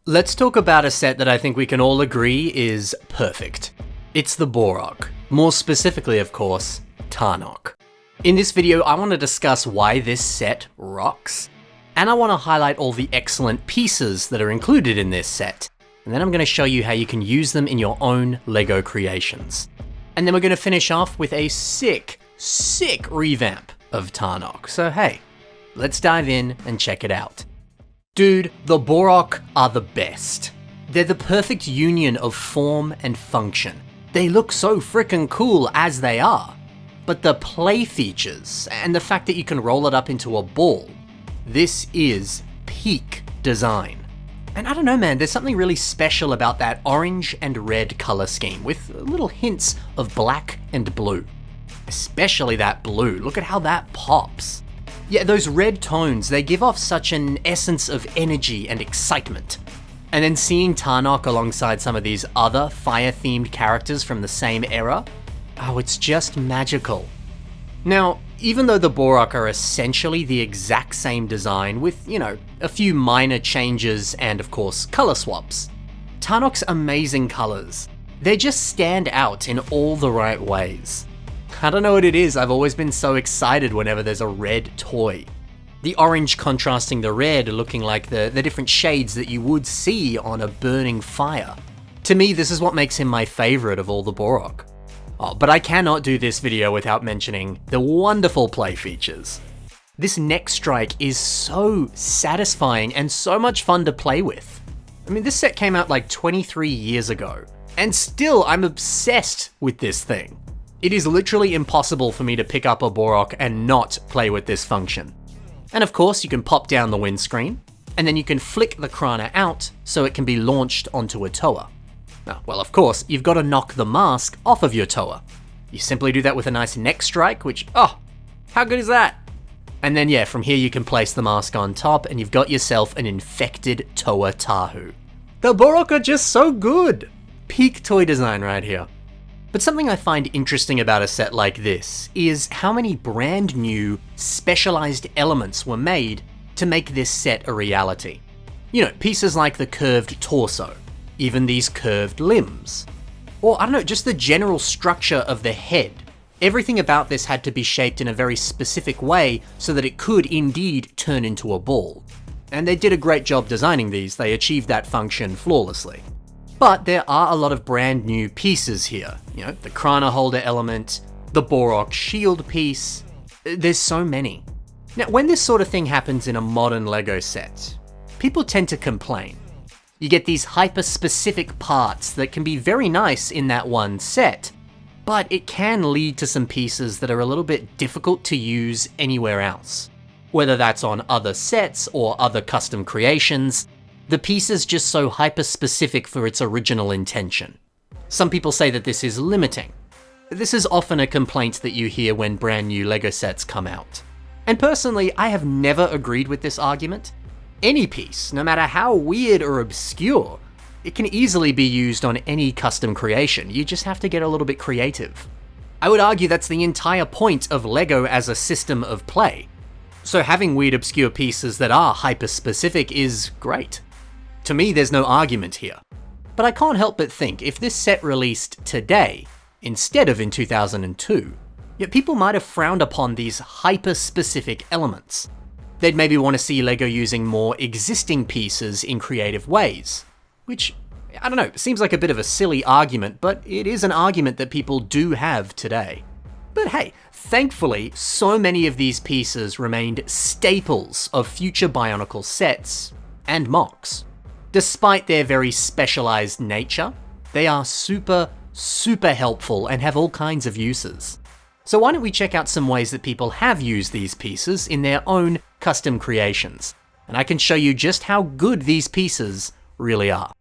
Let's talk about a set that I think we can all agree is perfect. It's the Bohrok. More specifically, of course, Tahnok. In this video, I want to discuss why this set rocks, and I want to highlight all the excellent pieces that are included in this set. And then I'm going to show you how you can use them in your own LEGO creations. And then we're going to finish off with a sick revamp of Tahnok. So hey, let's dive in and check it out. Dude, the Bohrok are the best. They're the perfect union of form and function. They look so frickin' cool as they are. But the play features, and the fact that you can roll it up into a ball, this is peak design. And I don't know, man, there's something really special about that orange and red color scheme with little hints of black and blue. Especially that blue, look at how that pops. Yeah, those red tones, they give off such an essence of energy and excitement. And then seeing Tahnok alongside some of these other fire-themed characters from the same era, oh, it's just magical. Now, even though the Bohrok are essentially the exact same design with, a few minor changes and of course color swaps, Tahnok's amazing colors, they just stand out in all the right ways. I don't know what it is, I've always been so excited whenever there's a red toy. The orange contrasting the red, looking like the different shades that you would see on a burning fire. To me, this is what makes him my favorite of all the Bohrok. Oh, but I cannot do this video without mentioning the wonderful play features. This neck strike is so satisfying and so much fun to play with. I mean, this set came out like 23 years ago, and still I'm obsessed with this thing. It is literally impossible for me to pick up a Bohrok and not play with this function. And of course, you can pop down the windscreen, and then you can flick the Krana out so it can be launched onto a tower. Well, of course, you've got to knock the mask off of your tower. You simply do that with a nice neck strike, which, oh, how good is that? And then yeah, from here you can place the mask on top and you've got yourself an infected Toa Tahu. The Bohrok are just so good! Peak toy design right here. But something I find interesting about a set like this is how many brand new, specialized elements were made to make this set a reality. Pieces like the curved torso, even these curved limbs. Or, I don't know, just the general structure of the head. Everything about this had to be shaped in a very specific way so that it could indeed turn into a ball. And they did a great job designing these, they achieved that function flawlessly. But there are a lot of brand new pieces here. The Krana holder element, the Bohrok shield piece, there's so many. Now, when this sort of thing happens in a modern LEGO set, people tend to complain. You get these hyper-specific parts that can be very nice in that one set, but it can lead to some pieces that are a little bit difficult to use anywhere else. Whether that's on other sets or other custom creations, the piece is just so hyper-specific for its original intention. Some people say that this is limiting. This is often a complaint that you hear when brand new LEGO sets come out. And personally, I have never agreed with this argument. Any piece, no matter how weird or obscure, it can easily be used on any custom creation, you just have to get a little bit creative. I would argue that's the entire point of LEGO as a system of play. So having weird obscure pieces that are hyper-specific is great. To me, there's no argument here. But I can't help but think if this set released today, instead of in 2002, yet people might have frowned upon these hyper-specific elements. They'd maybe want to see LEGO using more existing pieces in creative ways. Which, I don't know, seems like a bit of a silly argument, but it is an argument that people do have today. But hey, thankfully, so many of these pieces remained staples of future Bionicle sets and MOCs. Despite their very specialized nature, they are super helpful and have all kinds of uses. So why don't we check out some ways that people have used these pieces in their own custom creations, and I can show you just how good these pieces really are.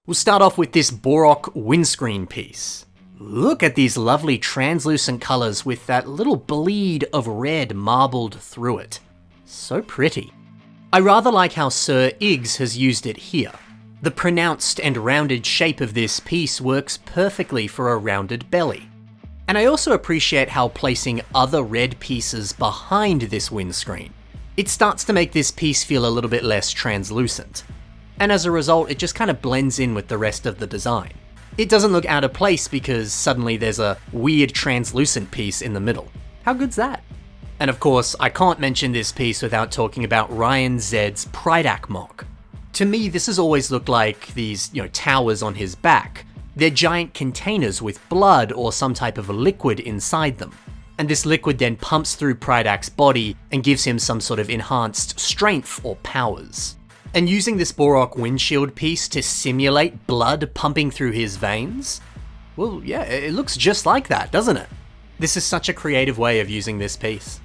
We'll start off with this Bohrok windscreen piece. Look at these lovely translucent colors with that little bleed of red marbled through it. So pretty. I rather like how Sir Iggs has used it here. The pronounced and rounded shape of this piece works perfectly for a rounded belly. And I also appreciate how placing other red pieces behind this windscreen, it starts to make this piece feel a little bit less translucent. and as a result, it just kind of blends in with the rest of the design. It doesn't look out of place because suddenly there's a weird translucent piece in the middle. How good's that? And of course, I can't mention this piece without talking about Ryan Zed's Pridak MOC. To me, this has always looked like these, towers on his back. They're giant containers with blood or some type of a liquid inside them. And this liquid then pumps through Pridak's body and gives him some sort of enhanced strength or powers. And using this Bohrok windshield piece to simulate blood pumping through his veins? Well, yeah, it looks just like that, doesn't it? This is such a creative way of using this piece.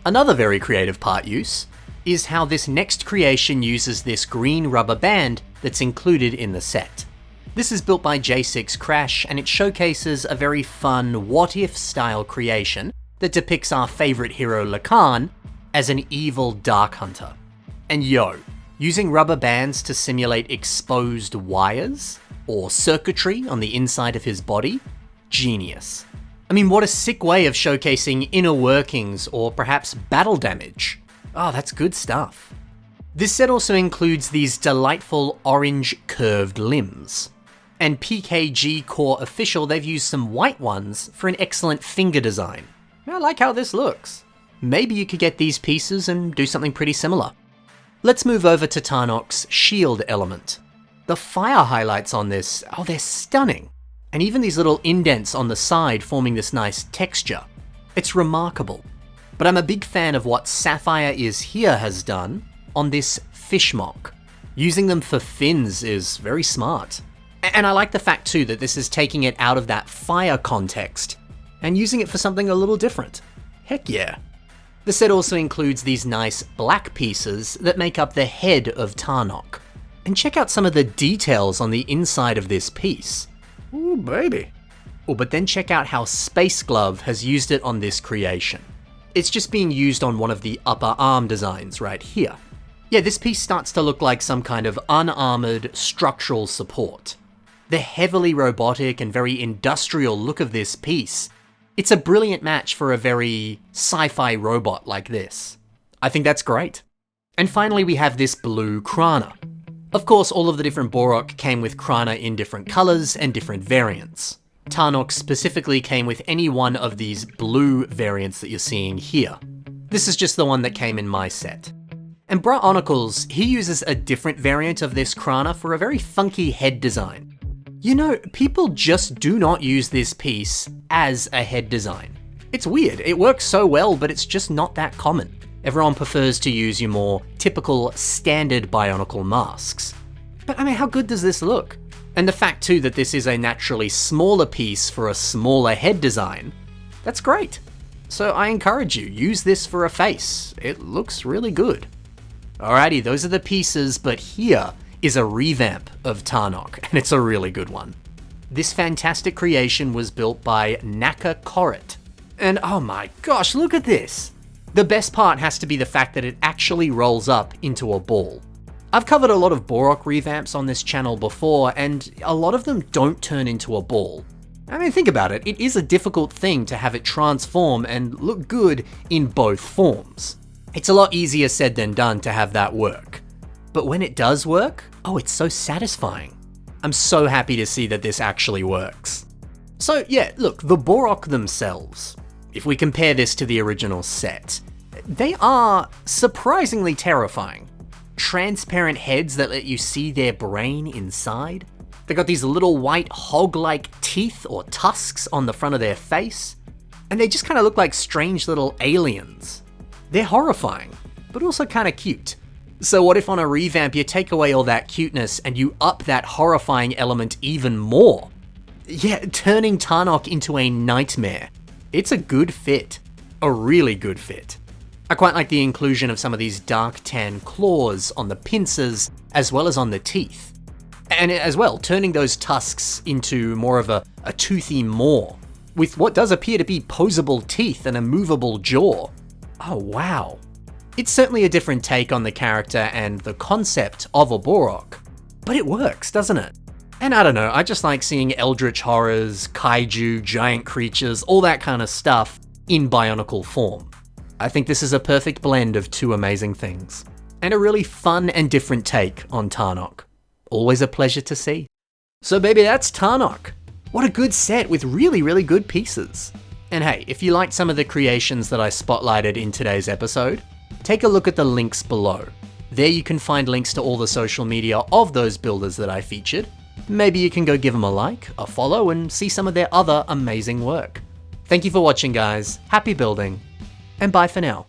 Another very creative part use is how this next creation uses this green rubber band that's included in the set. This is built by J6 Crash, and it showcases a very fun what-if style creation that depicts our favorite hero Lacan as an evil dark hunter. And using rubber bands to simulate exposed wires or circuitry on the inside of his body? Genius. I mean, what a sick way of showcasing inner workings or perhaps battle damage. Oh, that's good stuff. This set also includes these delightful orange curved limbs. And PKG Core Official, they've used some white ones for an excellent finger design. I like how this looks. Maybe you could get these pieces and do something pretty similar. Let's move over to Tahnok's shield element. The fire highlights on this, they're stunning. And even these little indents on the side forming this nice texture. It's remarkable. But I'm a big fan of what Sapphire Is Here has done on this fish MOC. Using them for fins is very smart. And I like the fact too that this is taking it out of that fire context and using it for something a little different. Heck yeah. The set also includes these nice black pieces that make up the head of Tahnok. And check out some of the details on the inside of this piece. Ooh, baby. Oh, but then check out how Space Glove has used it on this creation. It's just being used on one of the upper arm designs right here. Yeah, this piece starts to look like some kind of unarmored structural support. The heavily robotic and very industrial look of this piece, it's a brilliant match for a very sci-fi robot like this. I think that's great. And finally we have this blue Krana. Of course, all of the different Bohrok came with Krana in different colors and different variants. Tahnok specifically came with any one of these blue variants that you're seeing here. This is just the one that came in my set. And Bionicles, he uses a different variant of this Krana for a very funky head design. People just do not use this piece as a head design. It's weird, it works so well, but it's just not that common. Everyone prefers to use your more typical standard Bionicle masks. But I mean, how good does this look? And the fact too that this is a naturally smaller piece for a smaller head design, that's great. So I encourage you, use this for a face. It looks really good. Alrighty, those are the pieces, but here is a revamp of Tahnok, and it's a really good one. This fantastic creation was built by Naka Koret. And oh my gosh, look at this! The best part has to be the fact that it actually rolls up into a ball. I've covered a lot of Bohrok revamps on this channel before, and a lot of them don't turn into a ball. I mean, think about it, it is a difficult thing to have it transform and look good in both forms. It's a lot easier said than done to have that work. But when it does work, it's so satisfying. I'm so happy to see that this actually works. So yeah, look, the Bohrok themselves, if we compare this to the original set, they are surprisingly terrifying. Transparent heads that let you see their brain inside. They got these little white hog-like teeth or tusks on the front of their face. And they just kind of look like strange little aliens. They're horrifying, but also kind of cute. So what if on a revamp you take away all that cuteness and you up that horrifying element even more? Yeah, turning Tahnok into a nightmare. It's a good fit. A really good fit. I quite like the inclusion of some of these dark tan claws on the pincers as well as on the teeth. And as well, turning those tusks into more of a toothy maw, with what does appear to be posable teeth and a movable jaw. Oh wow. It's certainly a different take on the character and the concept of a Bohrok, but it works, doesn't it? And I don't know, I just like seeing eldritch horrors, kaiju, giant creatures, all that kind of stuff in Bionicle form. I think this is a perfect blend of two amazing things, and a really fun and different take on Tahnok. Always a pleasure to see. So baby, that's Tahnok. What a good set with really, really good pieces. And hey, if you liked some of the creations that I spotlighted in today's episode, take a look at the links below. There you can find links to all the social media of those builders that I featured. Maybe you can go give them a like, a follow, and see some of their other amazing work. Thank you for watching, guys. Happy building, and bye for now.